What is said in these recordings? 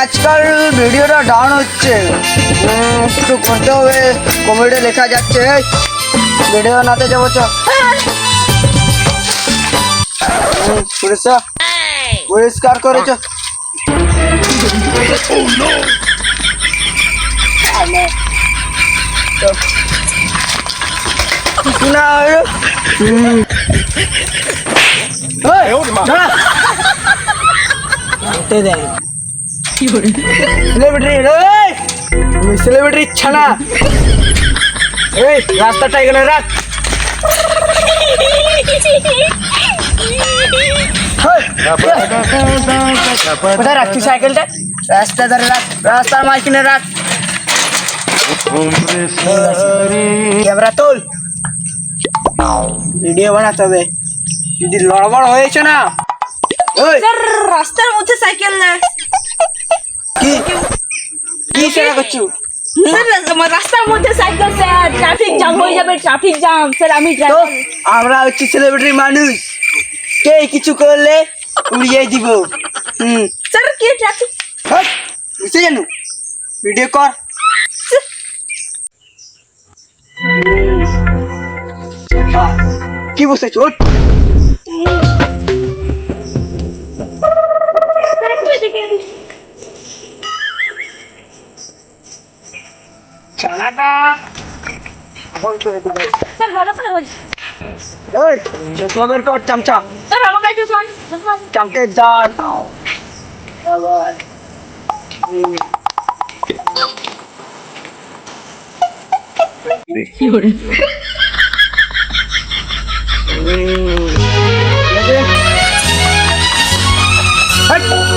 আজকাল ভিডিওটা ডাউন হচ্ছে, একটু করতে হবে। কমেন্টে লেখা যাচ্ছে ভিডিও নাতে যাবো, চ পরিষ্কার করেছ। সেলিব্রিটি ছানা রাস্তাটা এখানে রাখ। কোথায় রাখছি সাইকেলটা? রাস্তা ধারে রাখ, রাস্তার মাঝখানে রাখ। ক্যামেরা তোল, ভিডিও বানাতে হবে। যদি লড়বড় হয়েছে না, রাস্তার মধ্যে সাইকেল না কি সেটা করছো? রাস্তার মধ্যে সাইকেল স্যার, ট্রাফিক জ্যাম হয়ে যাবে, ট্রাফিক জ্যাম স্যার। আমি আমরা হচ্ছি সেলিব্রিটি মানুষ, কে কিছু করলে উড়িয়ে দিব। স্যার কি ট্রাফিক বুঝতে জানো, ভিডিও কর। কি বসেছো? চালাটা স্যার ভালো করে বলছি তোদের কর চামচা, স্যার। আমাকে একটু শোন চামচে দাঁড়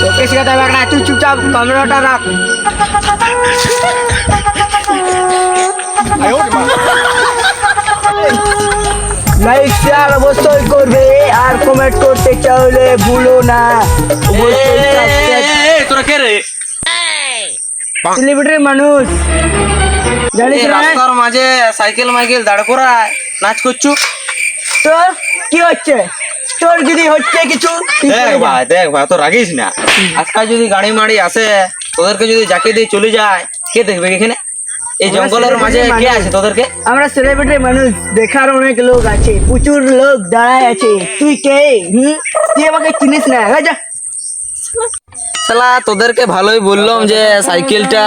তোকে শেখাতে হবে না, তুই চুপচাপ ক্যামেরাটা রাখ। লাইক শেয়ার অবশ্যই করবে, আর কমেন্ট করতে চাইলে ভুলো না। তোরা কে রে? সেলিব্রিটি মানুষ জানিস না? রাস্তার মাঝে সাইকেল মাইকেল দাঁড় করায় নাচ করছু। তোর কি হচ্ছে? তোর যদি হচ্ছে কিছু দেখ ভাই তো রাগিস না। আজকাল যদি গাড়ি মাড়ি আসে, তোদেরকে যদি যাকে দিয়ে চলে যায়, কে দেখবে এখানে? এই জঙ্গলের মাঝে কে আছে তোদেরকে? আমরা সেলিব্রিটি মানুষ, দেখার অনেক লোক আছে, প্রচুর লোক দাঁড়ায় আছে। তুই কে? তুই আমাকে চিনিস না? যা শালা তোদেরকে ভালোই বললাম যে সাইকেলটা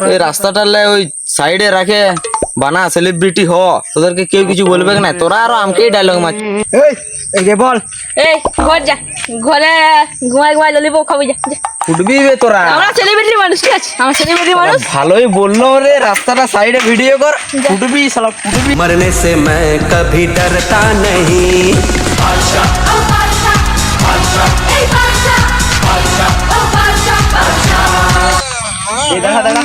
ওই রাস্তাটালে ওই সাইডে রাখে বানা, সেলিব্রিটি হ। তোদেরকে কেউ কিছু বলবে না, তোরা আরো আমাকেই ডায়লগ মারছিস। এই যে বল, এই ঘর যা, ঘরে ঘুমাই ললিপপ খাবি যা। উঠবি বে তোরা। আমরা সেলিব্রিটি মানুষ, ঠিক আছে? আমরা সেলিব্রিটি মানুষ। ভালোই বললো রে, রাস্তাটা সাইডে ভিডিও কর। উঠবি শালা, উঠবি। मरने से मैं कभी डरता नहीं। দেখা দেখা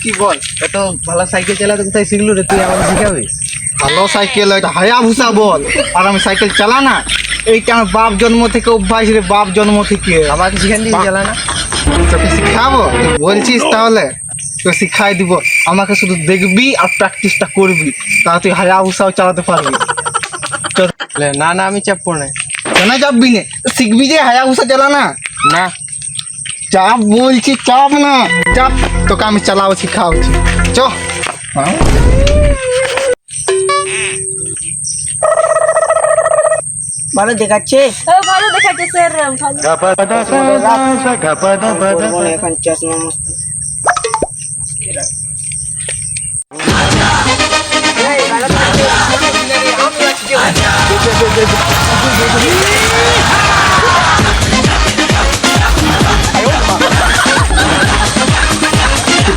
কি বল, এত ভালো সাইকেল চালাতে কোথায় শিখলু রে? তুই আমাকে শিখাবি? ভালো সাইকেল এটা হায়াবুসা বল। আর আমি সাইকেল চালা না, এইটা আমার বাপ জন্ম থেকে অভ্যাস রে, বাপ জন্ম থেকে। আমাকে শিখান দিয়ে চালা না? তোকে শিখাবো? তুই বলছিস তাহলে তোকে শিখাই দিব। আমাকে শুধু দেখবি আর প্র্যাকটিসটা করবি, তাহলে তুই হায়াবুসাও চালাতে পারবি। না না, আমি চাপবো না। কেন চাপবি না? শিখবি যে হায়াবুসা চালা না। না চাপ বলছি, চাপ না, চাপ। তোকে আমি চালাবো, শিখাচ্ছি। চ ভালো দেখাচ্ছে। ভালো দেখাচ্ছে স্যার, ভালো। এখন চশমা মস্ত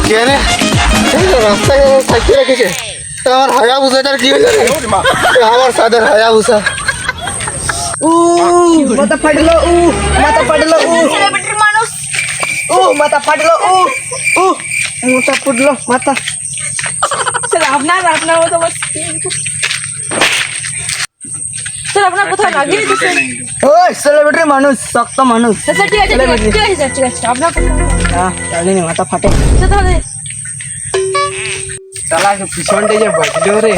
কে রে? রাস্তায় সাইকেল রেখেছে, আমার হায়াবুসাটার কি হলো রে? আমার সাদের হায়াবুসা। মাথা ফাটলো, মাথা ফাটলো, সেলিব্রিটি মানুষ। মাথা ফাটলো, মাথা ফুটলো, মাথা। স্যার আপনার মতো বস। স্যার আপনার কোথাও লাগিয়ে দিচ্ছেন? ওই সেলিব্রিটি মানুষ, শক্ত মানুষ। স্যার ঠিক আছে, ঠিক আছে, স্যার ঠিক আছে। আপনার কোথাও জানি মাথা ফাটে। স্যার তাহলে শালা পিছনটা যে বাজলো রে।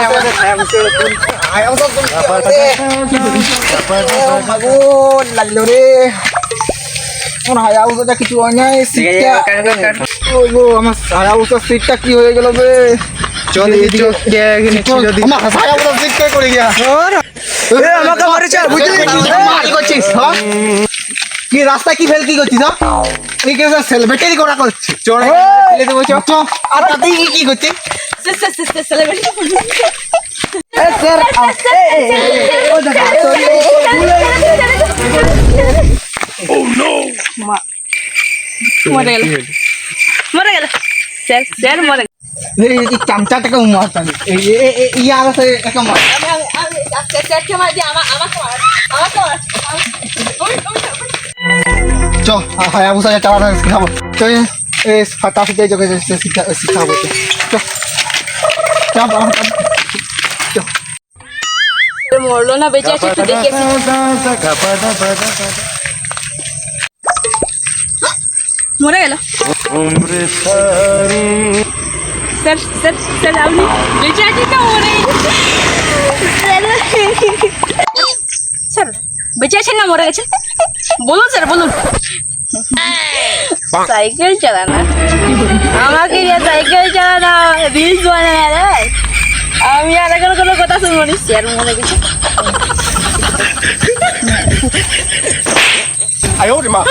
আমাদের লাগলো রে। আমার হায়াবুসাটা কিছু হয় না সিটটা ওই গো আমার হায়াবুসার সিটটা কি হয়ে গেল বে চল এদিকে আমার হায়াবুসার সিট কে করে গিয়া আমাকে মারিছে বুঝলি কি করছিস হ্যাঁ? কি রাস্তা কি ফেল কি করছিস হ্যাঁ? তুই কি সেলিব্রিটি করা করছিস চল ফেলে দেবো চ চ। আর তাতে কি করছিস স্যার মরে গেল মরে গেল স্যার স্যার মরে গেল এই চামচাটাকে মারতাম ইয়া আছে একা মার স্যারকে মার দিয়ে আমাকে মার চ হায়াবুসা চালানো শিখাবো তো এই ফাটাফাটি জগে শিখাবো চ চাপ মরলো না বেঁচে আছে একটু দেখে আসি। মরে গেল স্যার স্যার স্যার আপনি বেঁচে আছি তো মরে স্যার বেঁচে আছেন না মরে গেছেন বলুন স্যার বলুন সাইকেল চালানা আমাকে নিয়ে সাইকেল চালানা রিলস বানানা রে আমি আর এখন কোনো কথা শুনবো না স্যার মরে গেছে আয় ওরে মা